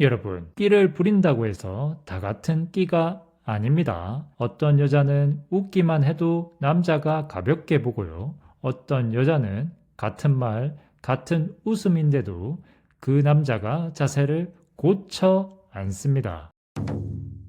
여러분, 끼를 부린다고 해서 다 같은 끼가 아닙니다. 어떤 여자는 웃기만 해도 남자가 가볍게 보고요. 어떤 여자는 같은 말, 같은 웃음인데도 그 남자가 자세를 고쳐 앉습니다.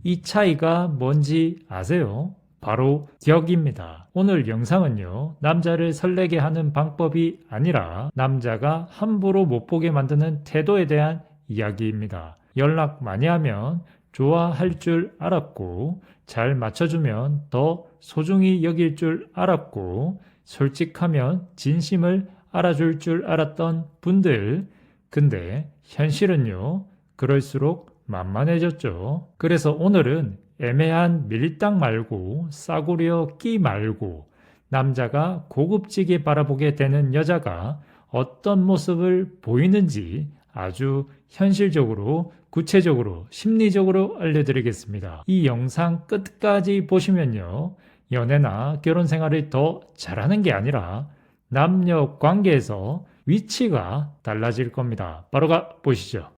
이 차이가 뭔지 아세요? 바로 격입니다. 오늘 영상은요, 남자를 설레게 하는 방법이 아니라 남자가 함부로 못 보게 만드는 태도에 대한 이야기입니다. 연락 많이 하면 좋아할 줄 알았고, 잘 맞춰주면 더 소중히 여길 줄 알았고, 솔직하면 진심을 알아줄 줄 알았던 분들, 근데 현실은요, 그럴수록 만만해졌죠. 그래서 오늘은 애매한 밀당 말고 싸구려 끼 말고 남자가 고급지게 바라보게 되는 여자가 어떤 모습을 보이는지 아주 현실적으로, 구체적으로, 심리적으로 알려드리겠습니다. 이 영상 끝까지 보시면요. 연애나 결혼 생활을 더 잘하는 게 아니라 남녀 관계에서 위치가 달라질 겁니다. 바로 가 보시죠.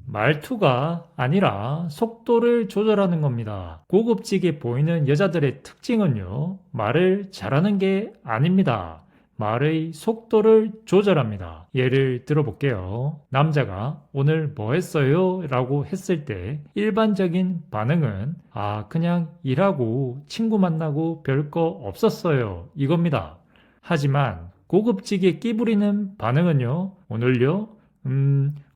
말투가 아니라 속도를 조절하는 겁니다. 고급지게 보이는 여자들의 특징은요, 말을 잘하는 게 아닙니다. 말의 속도를 조절합니다. 예를 들어볼게요. 남자가 오늘 뭐 했어요? 라고 했을 때 일반적인 반응은 그냥 일하고 친구 만나고 별거 없었어요. 이겁니다. 하지만 고급지게 끼부리는 반응은요, 오늘요?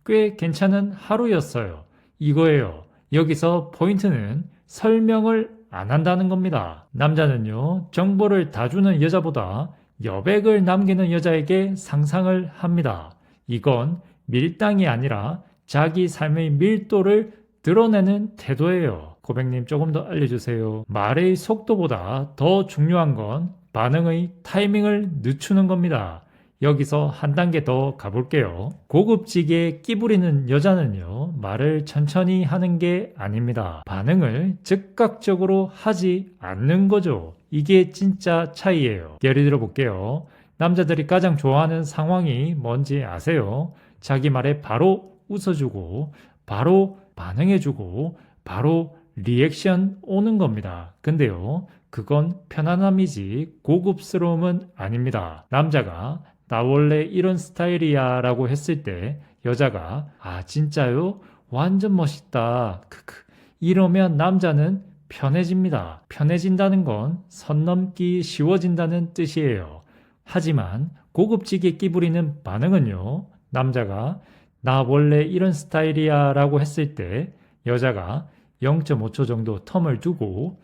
꽤 괜찮은 하루였어요. 이거예요. 여기서 포인트는 설명을 안 한다는 겁니다. 남자는요, 정보를 다 주는 여자보다 여백을 남기는 여자에게 상상을 합니다. 이건 밀당이 아니라 자기 삶의 밀도를 드러내는 태도예요. 고백님 조금 더 알려주세요. 말의 속도보다 더 중요한 건 반응의 타이밍을 늦추는 겁니다. 여기서 한 단계 더 가볼게요. 고급지게 끼부리는 여자는요, 말을 천천히 하는 게 아닙니다. 반응을 즉각적으로 하지 않는 거죠. 이게 진짜 차이예요. 예를 들어 볼게요. 남자들이 가장 좋아하는 상황이 뭔지 아세요? 자기 말에 바로 웃어주고, 바로 반응해주고, 바로 리액션 오는 겁니다. 근데요, 그건 편안함이지 고급스러움은 아닙니다. 남자가 나 원래 이런 스타일이야 라고 했을 때 여자가 진짜요? 완전 멋있다. 크크. 이러면 남자는 편해집니다. 편해진다는 건 선 넘기 쉬워진다는 뜻이에요. 하지만 고급지게 끼부리는 반응은요. 남자가 나 원래 이런 스타일이야 라고 했을 때 여자가 0.5초 정도 텀을 두고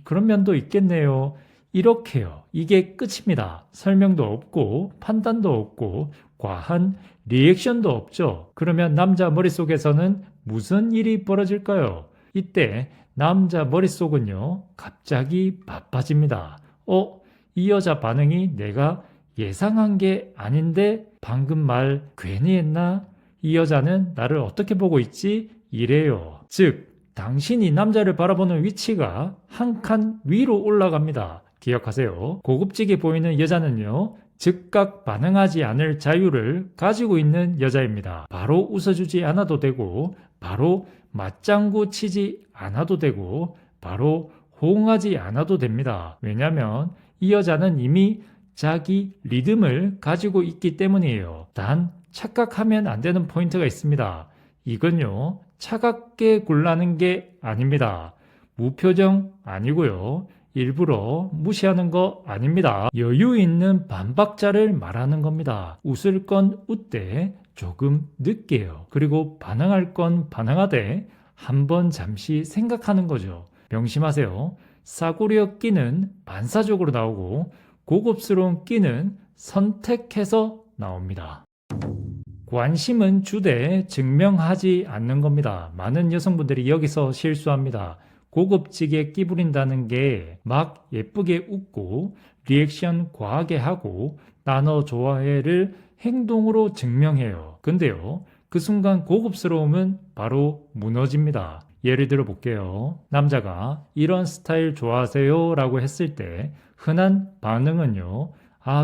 그런 면도 있겠네요. 이렇게요. 이게 끝입니다. 설명도 없고 판단도 없고 과한 리액션도 없죠. 그러면 남자 머릿속에서는 무슨 일이 벌어질까요? 이때 남자 머릿속은요. 갑자기 바빠집니다. 이 여자 반응이 내가 예상한 게 아닌데 방금 말 괜히 했나? 이 여자는 나를 어떻게 보고 있지? 이래요. 즉 당신이 남자를 바라보는 위치가 한 칸 위로 올라갑니다. 기억하세요. 고급지게 보이는 여자는요, 즉각 반응하지 않을 자유를 가지고 있는 여자입니다. 바로 웃어주지 않아도 되고, 바로 맞장구 치지 않아도 되고, 바로 호응하지 않아도 됩니다. 왜냐하면 이 여자는 이미 자기 리듬을 가지고 있기 때문이에요. 단 착각하면 안 되는 포인트가 있습니다. 이건요, 차갑게 굴라는 게 아닙니다. 무표정 아니고요. 일부러 무시하는 거 아닙니다. 여유 있는 반박자를 말하는 겁니다. 웃을 건 웃되 조금 늦게요. 그리고 반응할 건 반응하되 한번 잠시 생각하는 거죠. 명심하세요. 싸구려 끼는 반사적으로 나오고 고급스러운 끼는 선택해서 나옵니다. 관심은 주되 증명하지 않는 겁니다. 많은 여성분들이 여기서 실수합니다. 고급지게 끼부린다는 게 막 예쁘게 웃고 리액션 과하게 하고 나 너 좋아해를 행동으로 증명해요. 근데요, 그 순간 고급스러움은 바로 무너집니다. 예를 들어 볼게요. 남자가 이런 스타일 좋아하세요? 라고 했을 때 흔한 반응은요.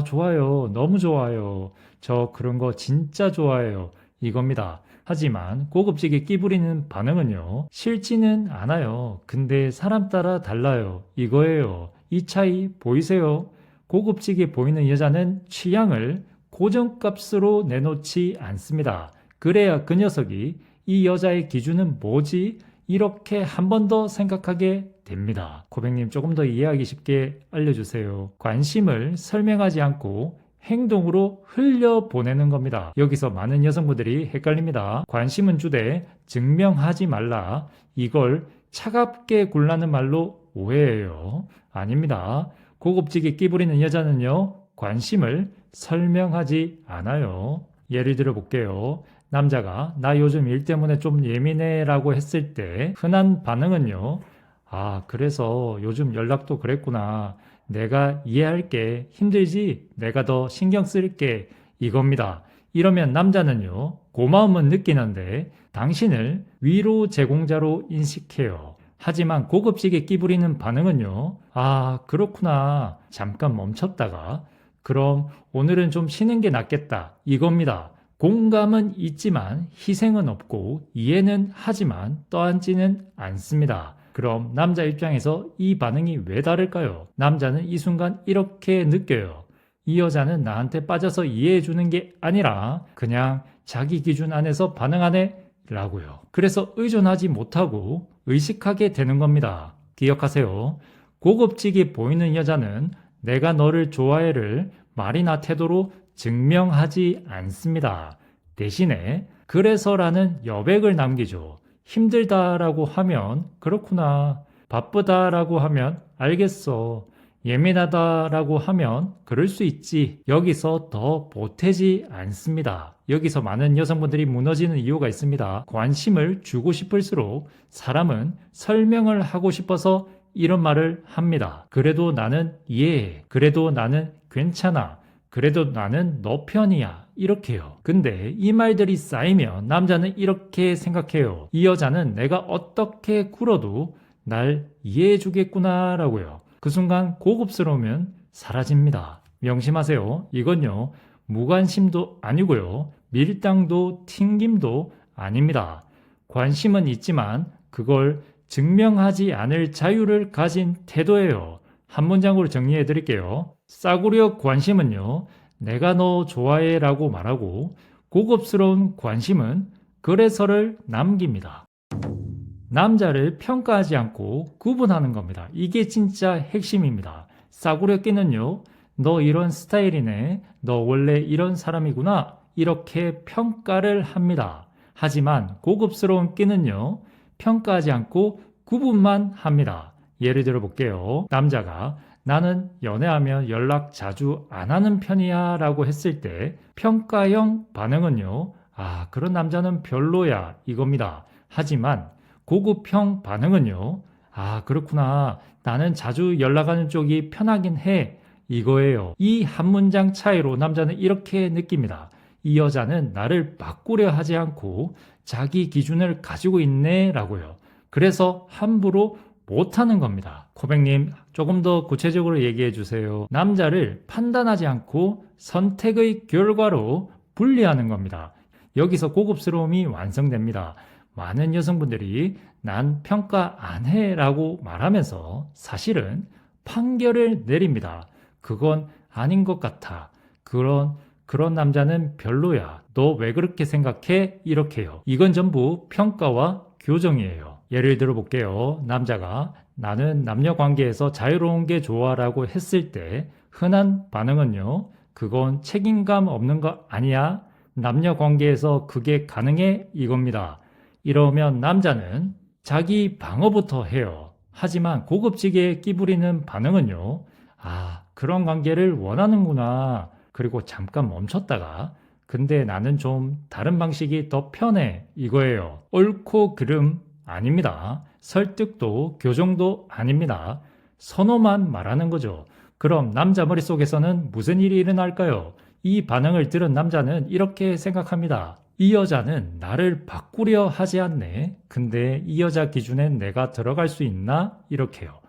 좋아요. 너무 좋아요. 저 그런 거 진짜 좋아해요. 이겁니다. 하지만 고급지게 끼부리는 반응은요, 싫지는 않아요. 근데 사람 따라 달라요. 이거예요. 이 차이 보이세요? 고급지게 보이는 여자는 취향을 고정값으로 내놓지 않습니다. 그래야 그 녀석이 이 여자의 기준은 뭐지? 이렇게 한 번 더 생각하게 됩니다. 고백님 조금 더 이해하기 쉽게 알려주세요. 관심을 설명하지 않고 행동으로 흘려보내는 겁니다. 여기서 많은 여성분들이 헷갈립니다. 관심은 주되 증명하지 말라. 이걸 차갑게 굴라는 말로 오해해요. 아닙니다. 고급지게 끼부리는 여자는요, 관심을 설명하지 않아요. 예를 들어 볼게요. 남자가 나 요즘 일 때문에 좀 예민해 라고 했을 때 흔한 반응은요, 아, 그래서 요즘 연락도 그랬구나. 내가 이해할게. 힘들지? 내가 더 신경 쓸게. 이겁니다. 이러면 남자는요, 고마움은 느끼는데 당신을 위로 제공자로 인식해요. 하지만 고급지게 끼부리는 반응은요, 아, 그렇구나. 잠깐 멈췄다가, 그럼 오늘은 좀 쉬는 게 낫겠다. 이겁니다. 공감은 있지만 희생은 없고 이해는 하지만 떠안지는 않습니다. 그럼 남자 입장에서 이 반응이 왜 다를까요? 남자는 이 순간 이렇게 느껴요. 이 여자는 나한테 빠져서 이해해주는 게 아니라 그냥 자기 기준 안에서 반응하네 라고요. 그래서 의존하지 못하고 의식하게 되는 겁니다. 기억하세요. 고급지게 보이는 여자는 내가 너를 좋아해를 말이나 태도로 증명하지 않습니다. 대신에 그래서라는 여백을 남기죠. 힘들다라고 하면 그렇구나. 바쁘다라고 하면 알겠어. 예민하다라고 하면 그럴 수 있지. 여기서 더 보태지 않습니다. 여기서 많은 여성분들이 무너지는 이유가 있습니다. 관심을 주고 싶을수록 사람은 설명을 하고 싶어서 이런 말을 합니다. 그래도 나는 이해해. 그래도 나는 괜찮아. 그래도 나는 너 편이야. 이렇게요. 근데 이 말들이 쌓이면 남자는 이렇게 생각해요. 이 여자는 내가 어떻게 굴어도 날 이해해 주겠구나 라고요. 그 순간 고급스러우면 사라집니다. 명심하세요. 이건요, 무관심도 아니고요, 밀당도 튕김도 아닙니다. 관심은 있지만 그걸 증명하지 않을 자유를 가진 태도예요. 한 문장으로 정리해 드릴게요. 싸구려 관심은요, 내가 너 좋아해 라고 말하고, 고급스러운 관심은 그래서를 남깁니다. 남자를 평가하지 않고 구분하는 겁니다. 이게 진짜 핵심입니다. 싸구려 끼는요, 너 이런 스타일이네, 너 원래 이런 사람이구나, 이렇게 평가를 합니다. 하지만 고급스러운 끼는요, 평가하지 않고 구분만 합니다. 예를 들어 볼게요. 남자가 나는 연애하면 연락 자주 안 하는 편이야 라고 했을 때 평가형 반응은요, 아, 그런 남자는 별로야 이겁니다. 하지만 고급형 반응은요, 아, 그렇구나. 나는 자주 연락하는 쪽이 편하긴 해. 이거예요. 이 한 문장 차이로 남자는 이렇게 느낍니다. 이 여자는 나를 바꾸려 하지 않고 자기 기준을 가지고 있네 라고요. 그래서 함부로 못하는 겁니다. 코백님, 조금 더 구체적으로 얘기해 주세요. 남자를 판단하지 않고 선택의 결과로 분리하는 겁니다. 여기서 고급스러움이 완성됩니다. 많은 여성분들이 난 평가 안 해 라고 말하면서 사실은 판결을 내립니다. 그건 아닌 것 같아. 그런 남자는 별로야. 너 왜 그렇게 생각해? 이렇게요. 이건 전부 평가와 교정이에요. 예를 들어 볼게요. 남자가 나는 남녀 관계에서 자유로운 게 좋아 라고 했을 때 흔한 반응은요, 그건 책임감 없는 거 아니야? 남녀 관계에서 그게 가능해? 이겁니다. 이러면 남자는 자기 방어부터 해요. 하지만 고급지게 끼부리는 반응은요, 아, 그런 관계를 원하는구나. 그리고 잠깐 멈췄다가 근데 나는 좀 다른 방식이 더 편해 이거예요. 옳고 그름 아닙니다. 설득도 교정도 아닙니다. 선호만 말하는 거죠. 그럼 남자 머릿속에서는 무슨 일이 일어날까요? 이 반응을 들은 남자는 이렇게 생각합니다. 이 여자는 나를 바꾸려 하지 않네. 근데 이 여자 기준엔 내가 들어갈 수 있나? 이렇게요.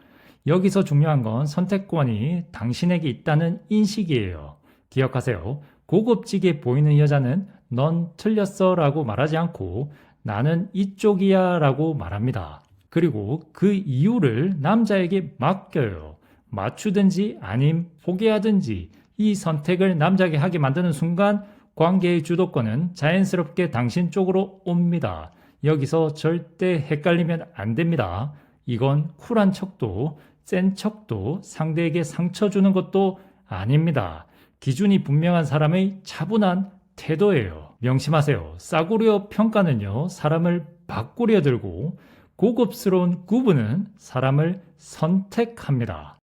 여기서 중요한 건 선택권이 당신에게 있다는 인식이에요. 기억하세요. 고급지게 보이는 여자는 넌 틀렸어 라고 말하지 않고 나는 이쪽이야 라고 말합니다. 그리고 그 이유를 남자에게 맡겨요. 맞추든지 아님 포기하든지 이 선택을 남자에게 하게 만드는 순간 관계의 주도권은 자연스럽게 당신 쪽으로 옵니다. 여기서 절대 헷갈리면 안 됩니다. 이건 쿨한 척도 센 척도 상대에게 상처 주는 것도 아닙니다. 기준이 분명한 사람의 차분한 태도예요. 명심하세요. 싸구려 평가는요, 사람을 바꾸려 들고 고급스러운 구분은 사람을 선택합니다.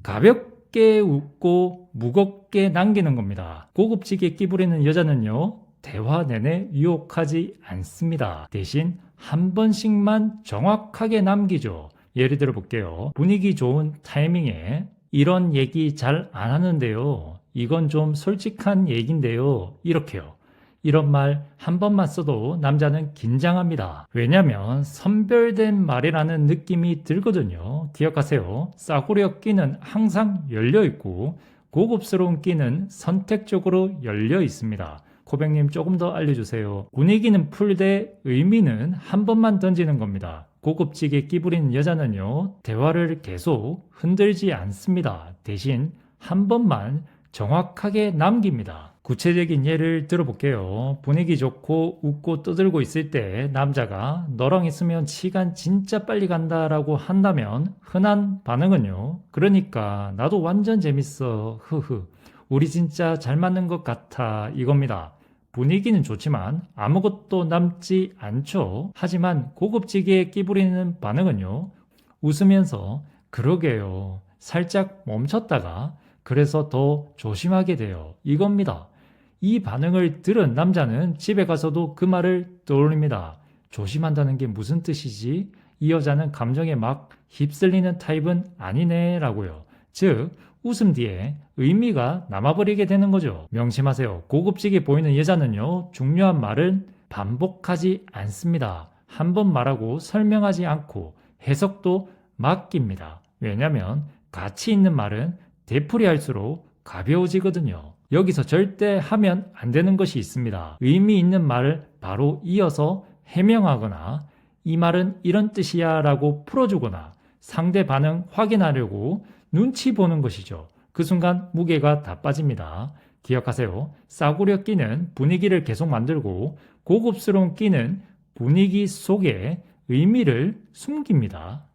가볍게 웃고 무겁게 남기는 겁니다. 고급지게 끼부리는 여자는요, 대화 내내 유혹하지 않습니다. 대신 한 번씩만 정확하게 남기죠. 예를 들어 볼게요. 분위기 좋은 타이밍에 이런 얘기 잘 안 하는데요. 이건 좀 솔직한 얘기인데요. 이렇게요. 이런 말 한 번만 써도 남자는 긴장합니다. 왜냐면 선별된 말이라는 느낌이 들거든요. 기억하세요. 싸구려 끼는 항상 열려 있고 고급스러운 끼는 선택적으로 열려 있습니다. 코백님 조금 더 알려주세요. 분위기는 풀되 의미는 한 번만 던지는 겁니다. 고급지게 끼부리는 여자는요, 대화를 계속 흔들지 않습니다. 대신 한 번만 정확하게 남깁니다. 구체적인 예를 들어볼게요. 분위기 좋고 웃고 떠들고 있을 때 남자가 너랑 있으면 시간 진짜 빨리 간다라고 한다면 흔한 반응은요, 그러니까 나도 완전 재밌어. 흐흐. 우리 진짜 잘 맞는 것 같아. 이겁니다. 분위기는 좋지만 아무것도 남지 않죠. 하지만 고급지게 끼부리는 반응은요, 웃으면서 그러게요. 살짝 멈췄다가 그래서 더 조심하게 돼요. 이겁니다. 이 반응을 들은 남자는 집에 가서도 그 말을 떠올립니다. 조심한다는 게 무슨 뜻이지? 이 여자는 감정에 막 휩쓸리는 타입은 아니네 라고요. 즉 웃음 뒤에 의미가 남아버리게 되는 거죠. 명심하세요. 고급지게 보이는 여자는요, 중요한 말은 반복하지 않습니다. 한 번 말하고 설명하지 않고 해석도 맡깁니다. 왜냐하면 가치 있는 말은 되풀이할수록 가벼워지거든요. 여기서 절대 하면 안 되는 것이 있습니다. 의미 있는 말을 바로 이어서 해명하거나 이 말은 이런 뜻이야 라고 풀어주거나 상대 반응 확인하려고 눈치 보는 것이죠. 그 순간 무게가 다 빠집니다. 기억하세요. 싸구려 끼는 분위기를 계속 만들고 고급스러운 끼는 분위기 속에 의미를 숨깁니다.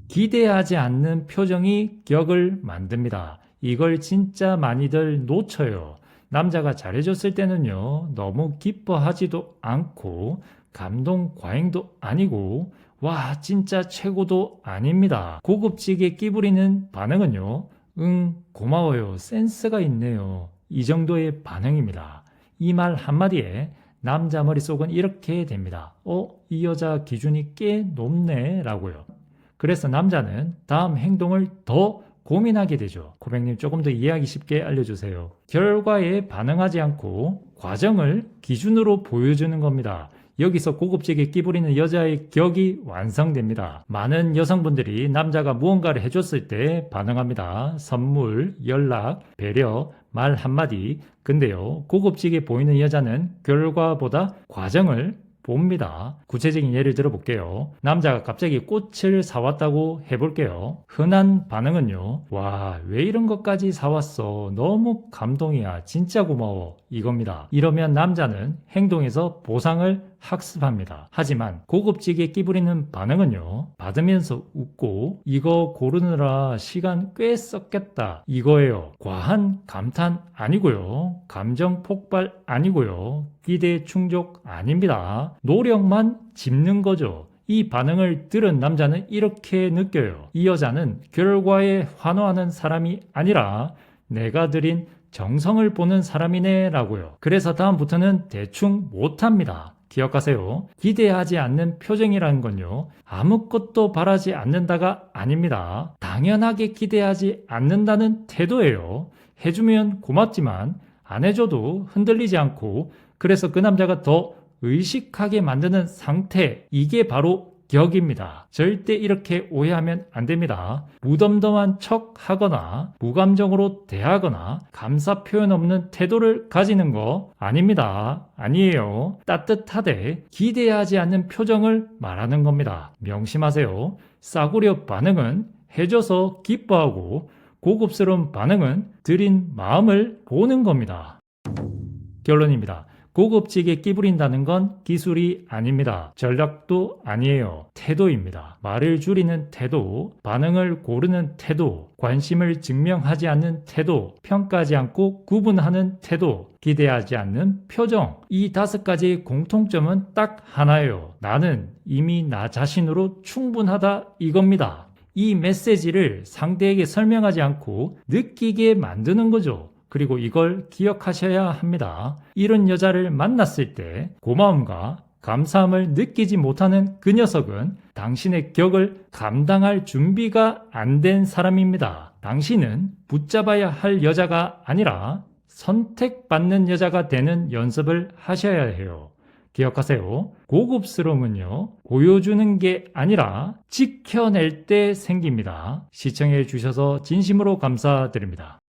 기대하지 않는 표정이 격을 만듭니다. 이걸 진짜 많이들 놓쳐요. 남자가 잘해줬을 때는요, 너무 기뻐하지도 않고 감동 과잉도 아니고 와 진짜 최고도 아닙니다. 고급지게 끼부리는 반응은요, 고마워요. 센스가 있네요. 이 정도의 반응입니다. 이 말 한마디에 남자 머릿속은 이렇게 됩니다. 이 여자 기준이 꽤 높네 라고요. 그래서 남자는 다음 행동을 더 고민하게 되죠. 고백님 조금 더 이해하기 쉽게 알려주세요. 결과에 반응하지 않고 과정을 기준으로 보여주는 겁니다. 여기서 고급지게 끼부리는 여자의 격이 완성됩니다. 많은 여성분들이 남자가 무언가를 해줬을 때 반응합니다. 선물, 연락, 배려, 말 한마디. 근데요, 고급지게 보이는 여자는 결과보다 과정을 봅니다. 구체적인 예를 들어볼게요. 남자가 갑자기 꽃을 사왔다고 해볼게요. 흔한 반응은요, 와, 왜 이런 것까지 사왔어? 너무 감동이야. 진짜 고마워. 이겁니다. 이러면 남자는 행동에서 보상을 학습합니다. 하지만 고급지게 끼부리는 반응은요, 받으면서 웃고 이거 고르느라 시간 꽤 썼겠다. 이거예요. 과한 감탄 아니고요. 감정 폭발 아니고요. 기대 충족 아닙니다. 노력만 짚는 거죠. 이 반응을 들은 남자는 이렇게 느껴요. 이 여자는 결과에 환호하는 사람이 아니라 내가 들인 정성을 보는 사람이네 라고요. 그래서 다음부터는 대충 못합니다. 기억하세요. 기대하지 않는 표정이라는 건요, 아무것도 바라지 않는다가 아닙니다. 당연하게 기대하지 않는다는 태도예요. 해주면 고맙지만 안 해줘도 흔들리지 않고, 그래서 그 남자가 더 의식하게 만드는 상태, 이게 바로 격입니다. 절대 이렇게 오해하면 안 됩니다. 무덤덤한 척 하거나 무감정으로 대하거나 감사 표현 없는 태도를 가지는 거 아닙니다. 아니에요. 따뜻하되 기대하지 않는 표정을 말하는 겁니다. 명심하세요. 싸구려 반응은 해줘서 기뻐하고 고급스러운 반응은 드린 마음을 보는 겁니다. 결론입니다. 고급지게 끼부린다는 건 기술이 아닙니다. 전략도 아니에요. 태도입니다. 말을 줄이는 태도, 반응을 고르는 태도, 관심을 증명하지 않는 태도, 평가하지 않고 구분하는 태도, 기대하지 않는 표정. 이 5가지의 공통점은 딱 하나예요. 나는 이미 나 자신으로 충분하다 이겁니다. 이 메시지를 상대에게 설명하지 않고 느끼게 만드는 거죠. 그리고 이걸 기억하셔야 합니다. 이런 여자를 만났을 때 고마움과 감사함을 느끼지 못하는 그 녀석은 당신의 격을 감당할 준비가 안 된 사람입니다. 당신은 붙잡아야 할 여자가 아니라 선택받는 여자가 되는 연습을 하셔야 해요. 기억하세요. 고급스러움은요, 보여주는 게 아니라 지켜낼 때 생깁니다. 시청해 주셔서 진심으로 감사드립니다.